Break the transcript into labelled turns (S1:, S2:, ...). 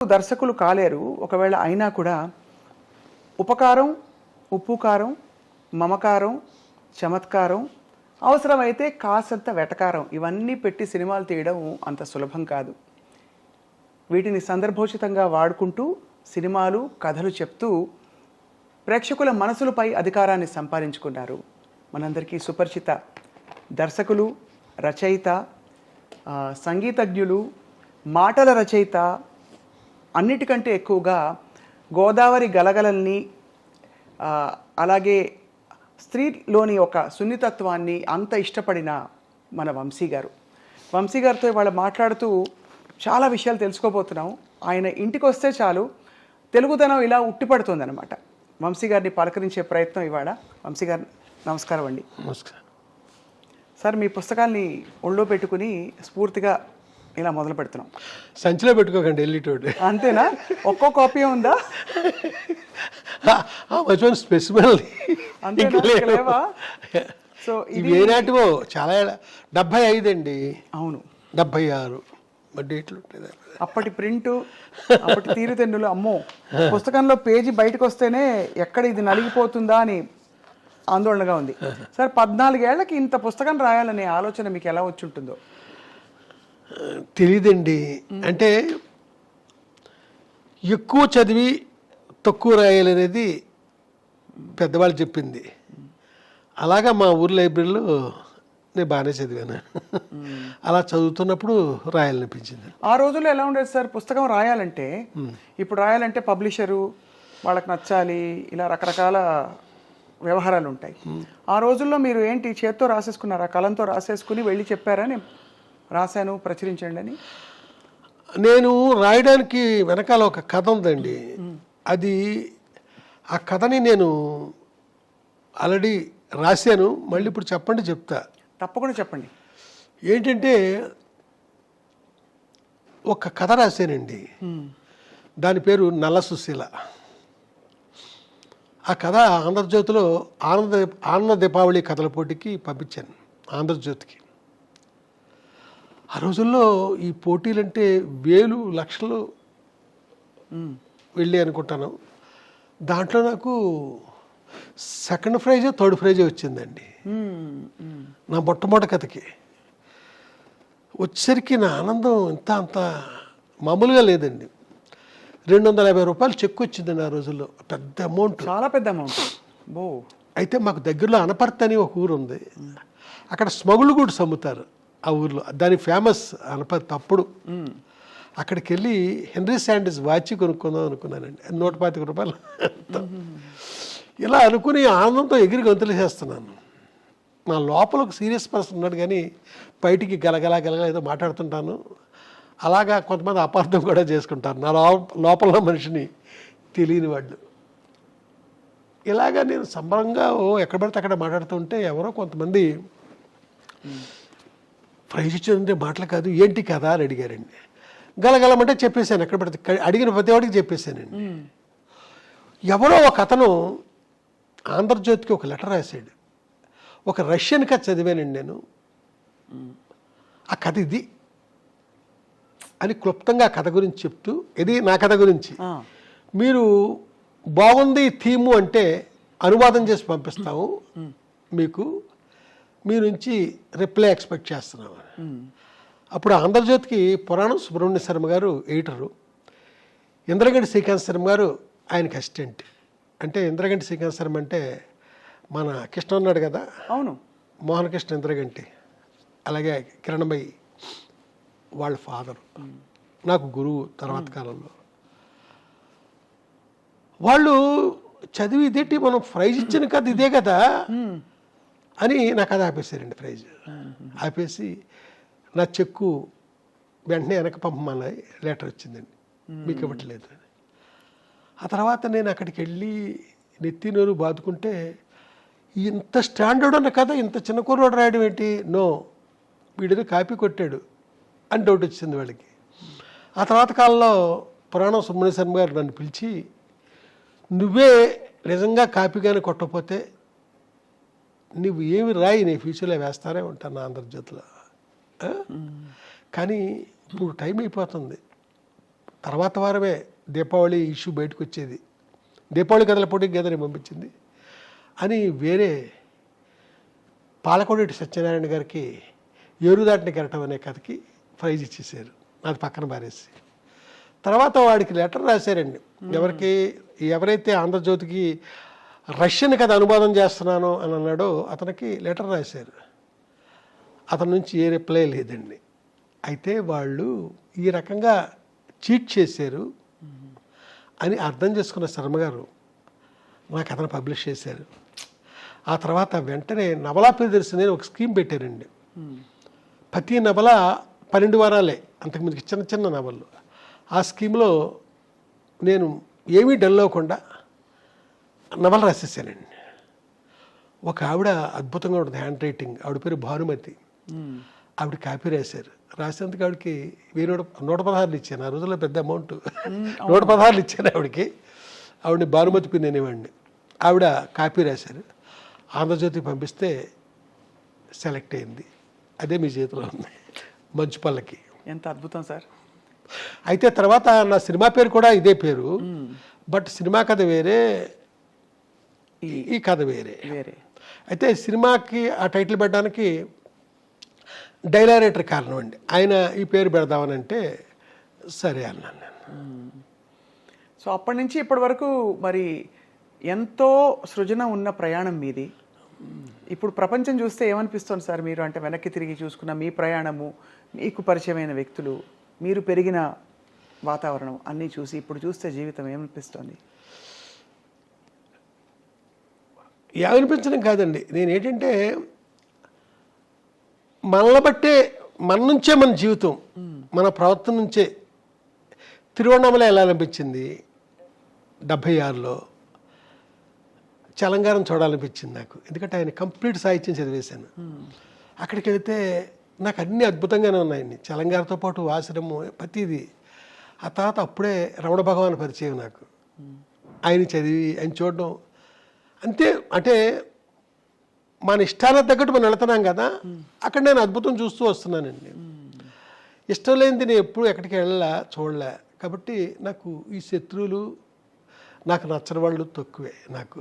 S1: దర్శకులు కాలేరు. ఒకవేళ అయినా కూడా ఉపకారం, ఉప్పు కారం, మమకారం, చమత్కారం, అవసరమైతే కాసంత వెటకారం ఇవన్నీ పెట్టి సినిమాలు తీయడం అంత సులభం కాదు. వీటిని సందర్భోచితంగా వాడుకుంటూ సినిమాలు, కథలు చెప్తూ ప్రేక్షకుల మనసులపై అధికారాన్ని సంపాదించుకున్నారు. మనందరికీ సుపరిచిత దర్శకులు, రచయిత, సంగీతజ్ఞులు, మాటల రచయిత, అన్నిటికంటే ఎక్కువగా గోదావరి గలగలల్ని, అలాగే స్త్రీలోని ఒక సున్నితత్వాన్ని అంత ఇష్టపడిన మన వంశీ గారు. వంశీ గారితో ఇవాళ మాట్లాడుతూ చాలా విషయాలు తెలుసుకోబోతున్నాం. ఆయన ఇంటికి వస్తే చాలు తెలుగుదనం ఇలా ఉట్టిపడుతుందన్నమాట. వంశీ గారిని పలకరించే ప్రయత్నం ఇవాళ. వంశీ గారు నమస్కారం అండి.
S2: నమస్కారం
S1: సార్, మీ పుస్తకాల్ని ఒళ్ళో పెట్టుకుని స్ఫూర్తిగా ఇలా మొదలు పెడుతున్నాం.
S2: సంచిలో పెట్టుకోకండి, వెళ్ళేటోడు.
S1: అంతేనా? ఒక్కో కాపీ ఉందా?
S2: మంచి స్పెసిమల్
S1: లేవా? సో
S2: ఇవి ఏనాటివో చాలా 75 అండి.
S1: అవును,
S2: 76 డేట్లు ఉంటాయి.
S1: అప్పటి ప్రింటు, అప్పటి తీరుతెన్నులు. అమ్మో, పుస్తకంలో పేజీ బయటకు వస్తేనే ఎక్కడ ఇది నలిగిపోతుందా అని ఆందోళనగా ఉంది. సార్, 14 ఏళ్లకి ఇంత పుస్తకం రాయాలనే ఆలోచన మీకు ఎలా వచ్చి ఉంటుందో?
S2: తెలీదండి. అంటే ఎక్కువ చదివి తక్కువ రాయాలనేది పెద్దవాళ్ళు చెప్పింది. అలాగా మా ఊరు లైబ్రరీలో నేను బాగానే చదివాను. అలా చదువుతున్నప్పుడు రాయాలనిపించింది.
S1: ఆ రోజుల్లో ఎలా ఉండేది సార్ పుస్తకం రాయాలంటే? ఇప్పుడు రాయాలంటే పబ్లిషరు వాళ్ళకి నచ్చాలి, ఇలా రకరకాల వ్యవహారాలు ఉంటాయి. ఆ రోజుల్లో మీరు ఏంటి, చేత్తో రాసేసుకున్నారా? కలంతో రాసేసుకుని వెళ్ళి చెప్పారా నేను రాశాను, ప్రచురించండి అని?
S2: నేను రాయడానికి వెనకాల ఒక కథ ఉందండి. అది ఆ కథని నేను ఆల్రెడీ రాశాను. మళ్ళీ ఇప్పుడు చెప్పండి, చెప్తా.
S1: తప్పకుండా చెప్పండి.
S2: ఏంటంటే ఒక కథ రాశానండి. దాని పేరు నల్ల సుశీల. ఆ కథ ఆంధ్రజ్యోతిలో ఆనంద దీపావళి కథల పోటీకి పంపించాను, ఆంధ్రజ్యోతికి. ఆ రోజుల్లో ఈ పోటీలంటే వేలు లక్షలు వెళ్ళి అనుకుంటాను. దాంట్లో నాకు సెకండ్ ప్రైజ్, థర్డ్ ప్రైజ్ వచ్చిందండి నా మొట్టమొదటి కథకి. వచ్చేసరికి నా ఆనందం అంత మామూలుగా లేదండి. 250 రూపాయలు చెక్ వచ్చిందండి ఆ రోజుల్లో. పెద్ద అమౌంట్,
S1: చాలా పెద్ద అమౌంట్. బో.
S2: అయితే మాకు దగ్గరలో అనపర్తి అని ఒక ఊరు ఉంది. అక్కడ స్మగుళ్ళు కూడా అమ్ముతారు ఆ ఊర్లో. దాని ఫేమస్ అనపర్తి. అప్పుడు అక్కడికి వెళ్ళి హెన్రీ శాండిస్ వాచ్ కొనుక్కుందాం అనుకున్నానండి. 125 రూపాయలు. ఇలా అనుకుని ఆనందంతో ఎగిరి గంతులు చేస్తున్నాను. నా లోపల ఒక సీరియస్ పర్సన్ ఉన్నాడు, కానీ బయటికి గలగల ఏదో మాట్లాడుతుంటాను. అలాగా కొంతమంది అపార్థం కూడా చేసుకుంటారు నా లోపల మనిషిని తెలియని వాళ్ళు. ఇలాగా నేను సంబరంగా ఎక్కడ పడితే అక్కడ మాట్లాడుతుంటే ఎవరో కొంతమంది ప్రైజ్ ఇచ్చిందంటే మాటలు కాదు, ఏంటి కదా అని అడిగారండి. గలగలమంటే చెప్పేశాను. ఎక్కడ పడితే అడిగిన ప్రతి వాడికి చెప్పేశానండి. ఎవరో ఒక అతను ఆంధ్రజ్యోతికి ఒక లెటర్ రాశాడు. ఒక రష్యన్ కథ చదివానండి నేను. ఆ కథ ఇది అని క్లుప్తంగా కథ గురించి చెప్తూ, ఇది నా కథ గురించి, మీరు బాగుంది థీము అంటే అనువాదం చేసి పంపిస్తాము, మీకు మీ నుంచి రిప్లై ఎక్స్పెక్ట్ చేస్తున్నాము. అప్పుడు ఆంధ్రజ్యోతికి పురాణం సుబ్రహ్మణ్య శర్మ గారు ఎడిటరు, ఇంద్రగంటి శ్రీకాంత్ శర్మ గారు ఆయనకి అసిస్టెంట్. అంటే ఇంద్రగంటి శ్రీకాంత్ శర్మ అంటే మన కృష్ణ ఉన్నాడు కదా,
S1: అవును,
S2: మోహన్ కృష్ణ ఇంద్రగంటి. అలాగే కిరణమయ్యి వాళ్ళ ఫాదరు, నాకు గురువు తర్వాత కాలంలో. వాళ్ళు చదివి ఇదేంటి మనం ప్రైజ్ ఇచ్చిన కదా ఇదే కదా అని నాకు అది ఆపేశారండి. ప్రైజ్ ఆపేసి నా చెక్కు వెంటనే వెనక పంపమని లెటర్ వచ్చిందండి, మీకు ఇవ్వట్లేదు అని. ఆ తర్వాత నేను అక్కడికి వెళ్ళి నెత్తినోరు బాదుకుంటే, ఇంత స్టాండర్డ్ ఉన్న కథ ఇంత చిన్న కుర్రోడు రాయడం ఏంటి, నో వీడిని కాపీ కొట్టాడు అని డౌట్ వచ్చింది వాళ్ళకి. ఆ తర్వాత కాలంలో పురాణం సుబ్రహ్మణ్య శర్మ గారు నన్ను పిలిచి, నువ్వే నిజంగా కాపీగానే కొట్టకపోతే నువ్వు ఏమి రాయి, నీ ఫ్యూచర్లో వేస్తానే ఉంటాను నా ఆంధ్రజ్యోతిలో. కానీ ఇప్పుడు టైం అయిపోతుంది, తర్వాత వారమే దీపావళి ఇష్యూ బయటకు వచ్చేది. దీపావళి కథల పోటీకి గేదని పంపించింది అని వేరే పాలకొండేటి సత్యనారాయణ గారికి ఏరుదాటిని కెరటం అనే కథకి ప్రైజ్ ఇచ్చేసారు, అది పక్కన పారేసి. తర్వాత వాడికి లెటర్ రాశారండి. ఎవరైతే ఆంధ్రజ్యోతికి రష్యన్ కథ అనువాదం చేస్తున్నాను అని అన్నాడో అతనికి లెటర్ రాశారు. అతని నుంచి ఏ రిప్లై లేదండి. అయితే వాళ్ళు ఈ రకంగా చీట్ చేశారు అని అర్థం చేసుకున్న శర్మ గారు నా కథను పబ్లిష్ చేశారు. ఆ తర్వాత వెంటనే నవలా ప్రియదర్శిని అని ఒక స్కీమ్ పెట్టారండి. ప్రతి నవల 12 వారాలే, అంతకుముందుకి చిన్న చిన్న నవళ్ళు. ఆ స్కీమ్లో నేను ఏమీ డల్ అవ్వకుండా నవల రాసేసానండి. ఒక ఆవిడ అద్భుతంగా ఉంటుంది హ్యాండ్ రైటింగ్, ఆవిడ పేరు భానుమతి. ఆవిడ కాపీ రాశారు. రాసేందుకు ఆవిడకి 116 ఇచ్చాను. ఆ రోజుల్లో పెద్ద అమౌంట్. 116 ఇచ్చాను ఆవిడకి. ఆవిడని భానుమతి పిన్ అనేవాడిని. ఆవిడ కాపీ రాశారు. ఆంధ్రజ్యోతికి పంపిస్తే సెలెక్ట్ అయింది. అదే మీ చేతిలో ఉంది, మంచు పల్లకి.
S1: ఎంత అద్భుతం సార్.
S2: అయితే తర్వాత నా సినిమా పేరు కూడా ఇదే పేరు, బట్ సినిమా కథ వేరే, ఈ కథ వేరే. అయితే సినిమాకి ఆ టైటిల్ పెట్టడానికి డైలారేటర్ కారణం అండి. ఆయన ఈ పేరు పెడదామని అంటే సరే అన్నాను నేను.
S1: సో అప్పటి నుంచి ఇప్పటి వరకు మరి ఎంతో సృజన ఉన్న ప్రయాణం మీది. ఇప్పుడు ప్రపంచం చూస్తే ఏమనిపిస్తుంది సార్ మీరు? అంటే వెనక్కి తిరిగి చూసుకున్న మీ ప్రయాణము, మీకు పరిచయమైన వ్యక్తులు, మీరు పెరిగిన వాతావరణం అన్నీ చూసి ఇప్పుడు చూస్తే జీవితం ఏమనిపిస్తుంది?
S2: ఏమనిపించడం కాదండి, నేను ఏంటంటే మనల్ని బట్టే, మన నుంచే మన జీవితం, మన ప్రవర్తన నుంచే. తిరువണ്ണామల ఎలా అనిపించింది 76లో, చలంగారం చూడాలనిపించింది నాకు. ఎందుకంటే ఆయన కంప్లీట్ సాహిత్యం చదివేశాను. అక్కడికి వెళితే నాకు అన్నీ అద్భుతంగానే ఉన్నాయండి. చలంగారితో పాటు ఆశ్రమం ప్రతిదీ. ఆ తర్వాత అప్పుడే రమణ భగవాన్ పరిచయం నాకు. ఆయన చదివి ఆయన చూడడం అంతే. అంటే మన ఇష్టాలకు తగ్గట్టు మనం వెళుతున్నాం కదా, అక్కడ నేను అద్భుతం చూస్తూ వస్తున్నానండి. ఇష్టం లేనిది నేను ఎప్పుడు ఎక్కడికి చూడలే. కాబట్టి నాకు ఈ శత్రువులు, నాకు నచ్చని వాళ్ళు తక్కువే నాకు.